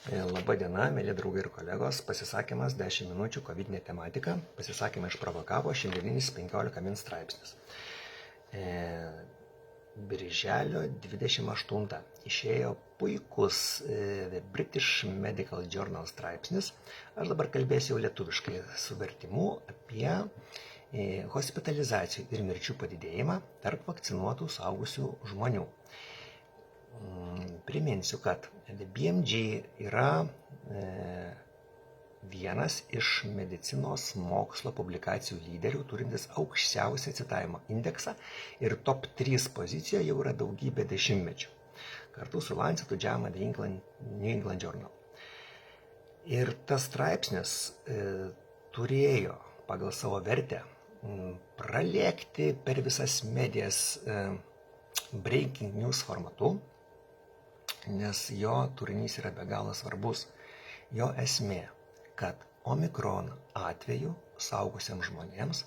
Labą dieną, mėly draugai ir kolegos. Pasisakymas 10 minučių kovidinė tematika. Pasisakymą išprovokavo šiandieninis 15 min straipsnis. Birželio 28 išėjo puikus The British Medical Journal straipsnis. Aš dabar kalbėsiu jau lietuviškai su vertimu apie hospitalizacijų ir mirčių padidėjimą tarp vakcinuotų suaugusių žmonių. Priminsiu, kad BMG yra vienas iš medicinos mokslo publikacijų lyderių, turintis aukščiausią citavimo indeksą ir top 3 pozicijoje jau yra daugybė dešimtmečių, kartu su Lancet, JAMA, New England Journal. Ir tas straipsnis turėjo pagal savo vertę pralėkti per visas medijas breaking news formatu, nes jo turinys yra be galo svarbus. Jo esmė, kad Omikron atveju suaugusiems žmonėms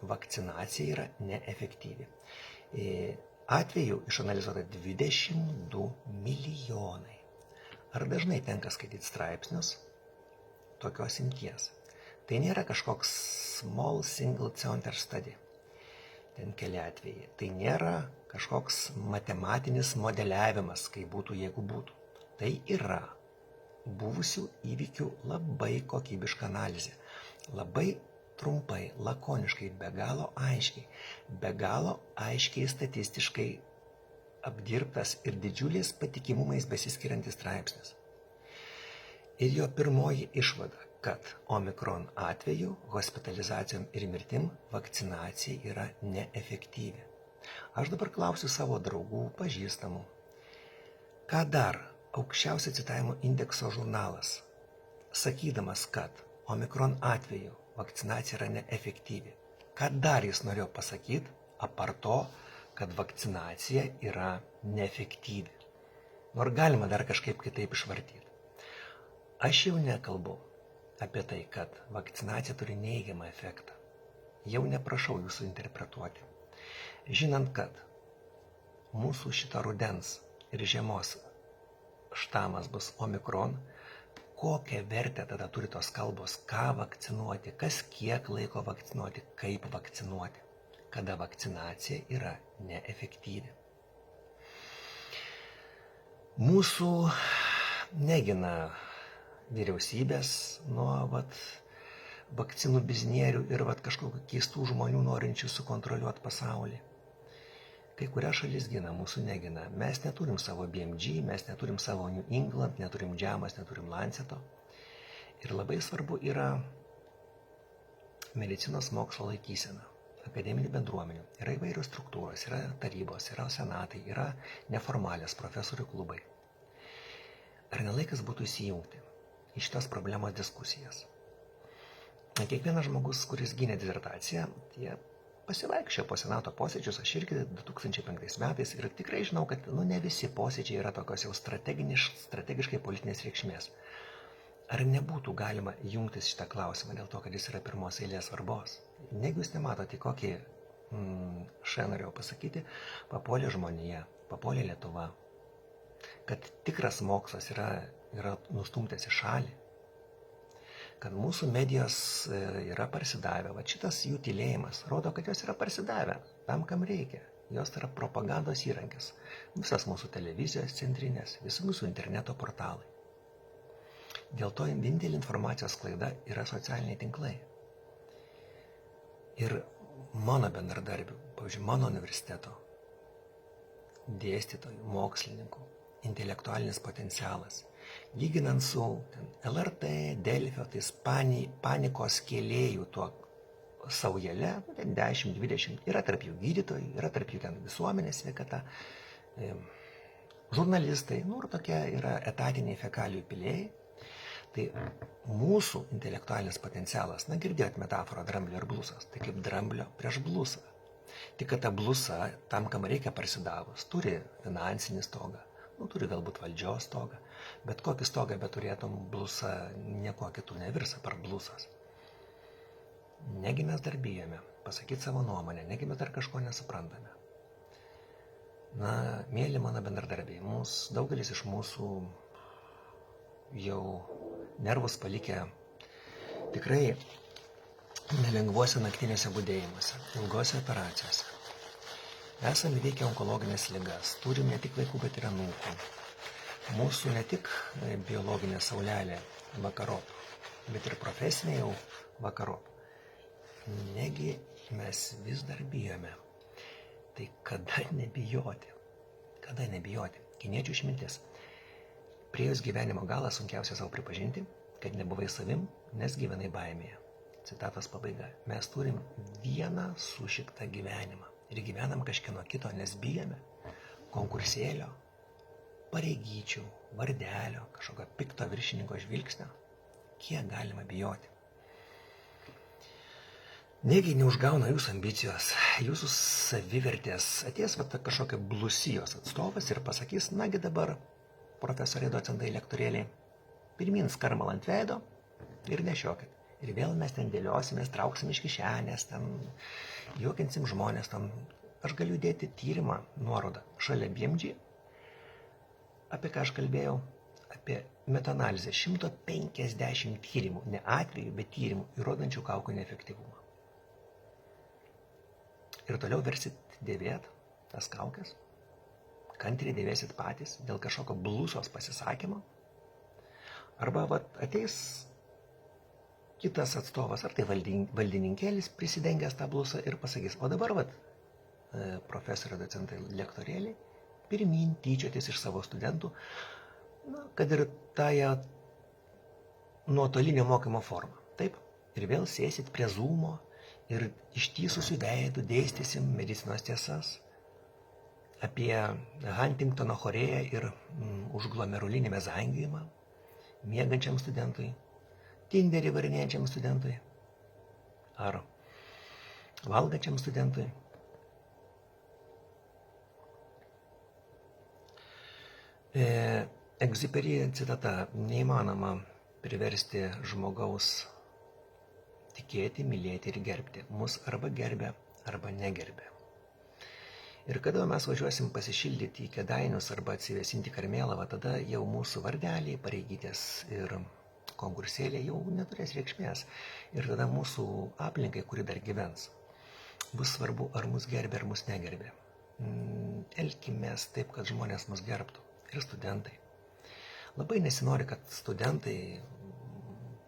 vakcinacija yra neefektyvi. Atveju išanalizuota 22 milijonai. Ar dažnai tenka skaityti straipsnius tokios imties? Tai nėra kažkoks small single center study. Ten keli atvejai. Tai nėra kažkoks matematinis modeliavimas, kaip būtų, jeigu būtų. Tai yra buvusių įvykių labai kokybiška analizė. Labai trumpai, lakoniškai, be galo aiškiai statistiškai apdirbtas ir didžiuliais patikimumais besiskiriantis straipsnis. Ir jo pirmoji išvada, kad Omikron atveju hospitalizacijom ir mirtim vakcinacija yra neefektyvi. Aš dabar klausiu savo draugų, pažįstamų, ką dar aukščiausio citavimo indekso žurnalas, sakydamas, kad Omikron atveju vakcinacija yra neefektyvi, ką dar jis norėjo pasakyti, apart to, kad vakcinacija yra neefektyvi. Nors galima dar kažkaip kitaip išvartyti. Aš jau nekalbu apie tai, kad vakcinacija turi neigiamą efektą. Jau neprašau jūsų interpretuoti. Žinant, kad mūsų šito rudens ir žiemos štamas bus Omikron, kokią vertę tada turi tos kalbos, ką vakcinuoti, kas kiek laiko vakcinuoti, kaip vakcinuoti, kada vakcinacija yra neefektyvi. Mūsų negina vyriausybės nuo vakcinų biznierių ir kažkokių keistų žmonių norinčių sukontroliuoti pasaulį. Kai kurią šalis gina, mūsų negina. Mes neturim savo BMG, mes neturim savo New England, neturim JAMA, neturim Lanceto. Ir labai svarbu yra medicinos mokslo laikysena, akademinių bendruomenių. Yra įvairios struktūros, yra tarybos, yra senatai, yra neformalios profesorių klubai. Ar nelaikas būtų įsijungti į šitas problemos diskusijas? Kiekvienas žmogus, kuris gynė disertaciją, jie pasivaikščiojo po senato posėdžius, aš irgi 2005 metais, ir tikrai žinau, kad ne visi posėdžiai yra tokios jau strategiškai politinės reikšmės. Ar nebūtų galima jungtis šitą klausimą dėl to, kad jis yra pirmos eilės svarbos? Negi jūs nematote, kokį norėjau pasakyti, papuolė žmonija, papuolė Lietuva, kad tikras mokslas yra nustumtas į šalį, kad mūsų medijos yra parsidavę. Šitas jų tylėjimas rodo, kad jos yra parsidavę tam, kam reikia. Jos yra propagandos įrankis. Visas mūsų televizijos centrinės, visi mūsų interneto portalai. Dėl to vienintelė informacijos sklaida yra socialiniai tinklai. Ir mano bendradarbių, pavyzdžiui, mano universiteto dėstytojų, mokslininkų, intelektualinis potencialas, lyginant su LRT, Delfio, tais panikos kėlėjų tuo saujelė, 10-20, yra tarp jų gydytojai, yra tarp jų visuomenės sveikata, žurnalistai, ir tokie yra etatiniai fekalijų piliai. Tai mūsų intelektualinis potencialas, girdėjot metaforą dramblio ir blusas, tai kaip dramblio prieš blusą. Tik kad ta blusa, tam, kam reikia parsidavus, turi finansinį stogą, turi galbūt valdžios stogą, bet kokį stogą beturėtum, blusa nieko kitų nevirsa par blusas. Negi mes dar bijome pasakyti savo nuomonę, negi mes dar kažko nesuprantame. Mėly mano bendradarbiai, daugelis iš mūsų jau nervus palikę tikrai nelengvuose naktinėse budėjimuose, ilgose operacijose. Esame įveikę onkologinės ligas, turim ne tik vaikų, bet ir anūkų. Mūsų ne tik biologinė saulelė vakarop, bet ir profesinė jau vakarop. Negi mes vis dar bijome. Tai kada nebijoti? Kada nebijoti? Kiniečių išmintis. Priėjus gyvenimo galą sunkiausia savo pripažinti, kad nebuvai savim, nes gyvenai baimėje. Citatos pabaiga. Mes turim vieną sušiktą gyvenimą ir gyvenam kažkieno kito, nes bijome konkursėlio, pareigyčių, vardelio, kažkokio pikto viršininko žvilgsnio. Kiek galima bijoti? Negi neužgauna jūsų ambicijos, jūsų savivertės, atės kažkokia blusijos atstovas ir pasakys, nagi dabar, profesoriai, docentai, lektorėliai, pirmin skarmalą ant veido ir nešiokit. Ir vėl mes ten dėliosimės, trauksim iš kišenės, ten juokinsim žmonės. Ten. Aš galiu dėti tyrimą, nuorodą, šalia BMG, apie ką aš kalbėjau, apie metaanalizę. 150 tyrimų, ne atvejų, bet tyrimų, įrodančių kaukų neefektyvumą. Ir toliau versit dėvėt tas kaukės, kantriai dėvėsit patys dėl kažkokio blusos pasisakymo. Arba ateis kitas atstovas, ar tai valdininkėlis prisidengęs tą blusą ir pasakys, o dabar profesoriai, docentai, lektorėliai, pirmin tyčiotis iš savo studentų, kad ir tąją nuotolinio mokymo formą. Taip, ir vėl sėsit prie Zoomo ir ištįsusių veidų dėstysim medicinos tiesas apie Huntingtono choreją ir užglomerulinį mezangijimą, miegančiam studentui, Tinderį varinėjančiam studentui ar valgančiam studentui. Egziuperi citata: neįmanoma priversti žmogaus tikėti, mylėti ir gerbti. Mus arba gerbia, arba negerbia. Ir kada mes važiuosim pasišildyti į Kėdainius arba atsivėsinti Karmėlavą, tada jau mūsų vardeliai, pareigytės ir konkursėliai jau neturės reikšmės. Ir tada mūsų aplinkai, kuri dar gyvens, bus svarbu, ar mus gerbia, ar mus negerbia. Elkimės taip, kad žmonės mus gerbtų. Ir studentai. Labai nesinori, kad studentai,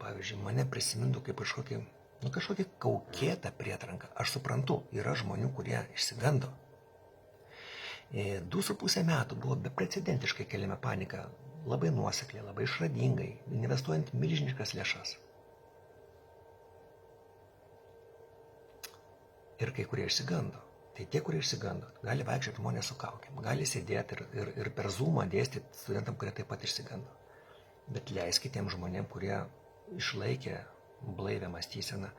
pavyzdžiui, mane prisimintų kaip kažkokį kaukėtą prietranką. Aš suprantu, yra žmonių, kurie išsigando. 2,5 metų buvo beprecedentiškai keliama panika, labai nuosekliai, labai išradingai, investuojant milžiniškas lėšas. Ir kai kurie išsigando. Tai tie, kurie išsigando, gali vaikščioti žmonės su kaukėm, gali sėdėti ir per Zoomą dėstyti studentam, kurie taip pat išsigando. Bet leiskite tiem žmonėm, kurie išlaikė blaivę mąstyseną,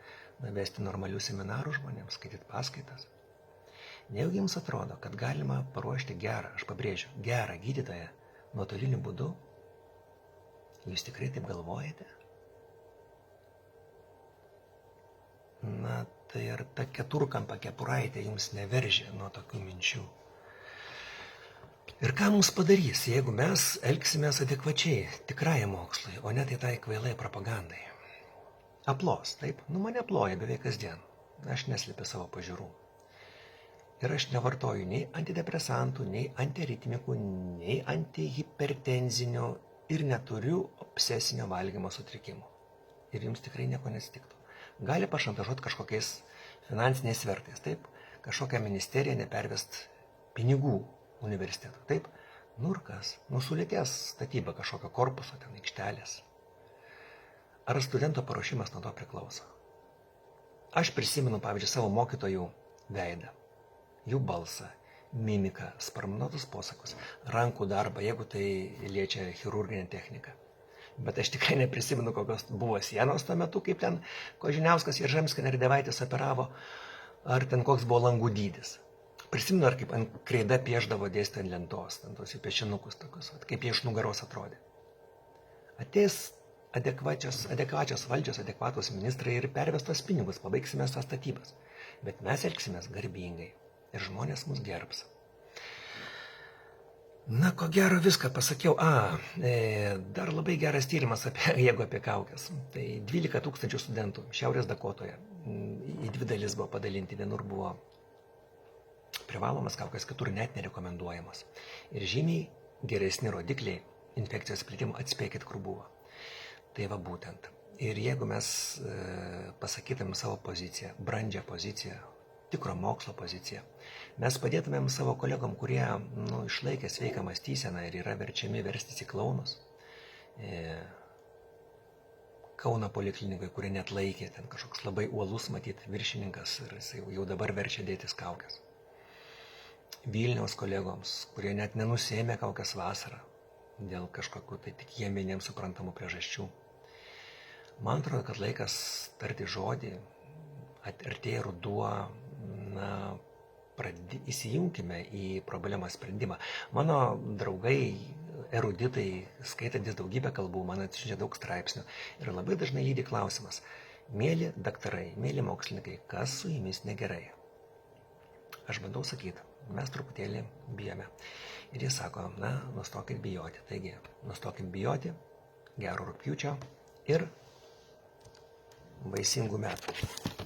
vesti normalių seminarų žmonėms, skaityti paskaitas. Nejaugi jums atrodo, kad galima paruošti gerą, aš pabrėžiu, gerą gydytoją nuotoliniu būdu? Jūs tikrai taip galvojate? Na, tai ar ta keturkampa kepuraitė jums neveržia nuo tokių minčių? Ir ką mums padarys, jeigu mes elgsimės adekvačiai tikrąjį mokslui, o ne tai kvailai propagandai? Aplos, taip? Mane ploja beveik kasdien. Aš neslėpiu savo pažiūrų. Ir aš nevartoju nei antidepresantų, nei antiaritmikų, nei antihipertenzinių ir neturiu obsesinio valgymo sutrikimų. Ir jums tikrai nieko nesitiktų. Gali pašantažuoti kažkokiais finansiniais svertais, taip? Kažkokią ministeriją nepervest pinigų universitetų, taip? Ir kas? Sulėtės statyba kažkokio korpuso, ten aikštelės. Ar studento paruošimas nuo to priklauso? Aš prisimenu, pavyzdžiui, savo mokytojų veidą, jų balsą, mimiką, sparnuotus posakus, rankų darbą, jeigu tai liečia chirurginę techniką. Bet aš tikrai neprisimenu, kokios buvo sienos tuo metu, kaip ten Kožiniauskas ir Žemskin ir Devaitis operavo, ar ten koks buvo langų dydis. Prisimenu, ar kaip ant kreida pieždavo dėstyti ant lentos, ant tos jų piešinukus tokius, kaip jie iš nugaros atrodė. Ateis adekvačios valdžios, adekvatus ministrai ir pervestos pinigus, pabaigsime tas statybas. Bet mes elgsimės garbingai ir žmonės mus gerbs. Na, ko gero viską pasakiau. Dar labai geras tyrimas jeigu apie kaukės. Tai 12 000 studentų Šiaurės Dakotoje į dvi dalis buvo padalinti. Vienur buvo privalomas kaukės, kitur net nerekomenduojamas. Ir žymiai geresni rodikliai infekcijos plitimo, atspėkit, kur buvo. Tai va būtent. Ir jeigu mes pasakytumėm savo poziciją, brandžią poziciją, tikro mokslo poziciją, mes padėtumėm savo kolegom, kurie išlaikė sveiką mąstyseną ir yra verčiami verstis į klounus. Kauno poliklinikai, kurie net laikė, ten kažkoks labai uolus matyti viršininkas ir jis jau dabar verčia dėtis kaukės. Vilniaus kolegoms, kurie net nenusėmė kaukės vasarą dėl kažkokių tai tik jieminėms suprantamų priežasčių. Man atrodo, kad laikas tarti žodį, artėja ruduo, įsijunkime į problemos sprendimą. Mano draugai, eruditai, skaitantis daugybę kalbų, man atsiunčia daug straipsnių ir labai dažnai lydi klausimas: mėly daktarai, mėly mokslininkai, kas su jumis negerai? Aš bandau sakyti, mes truputėlį bijome. Ir jie sako, nustokit bijoti. Taigi, nustokim bijoti, gero rugpjūčio ir vaisingų metų.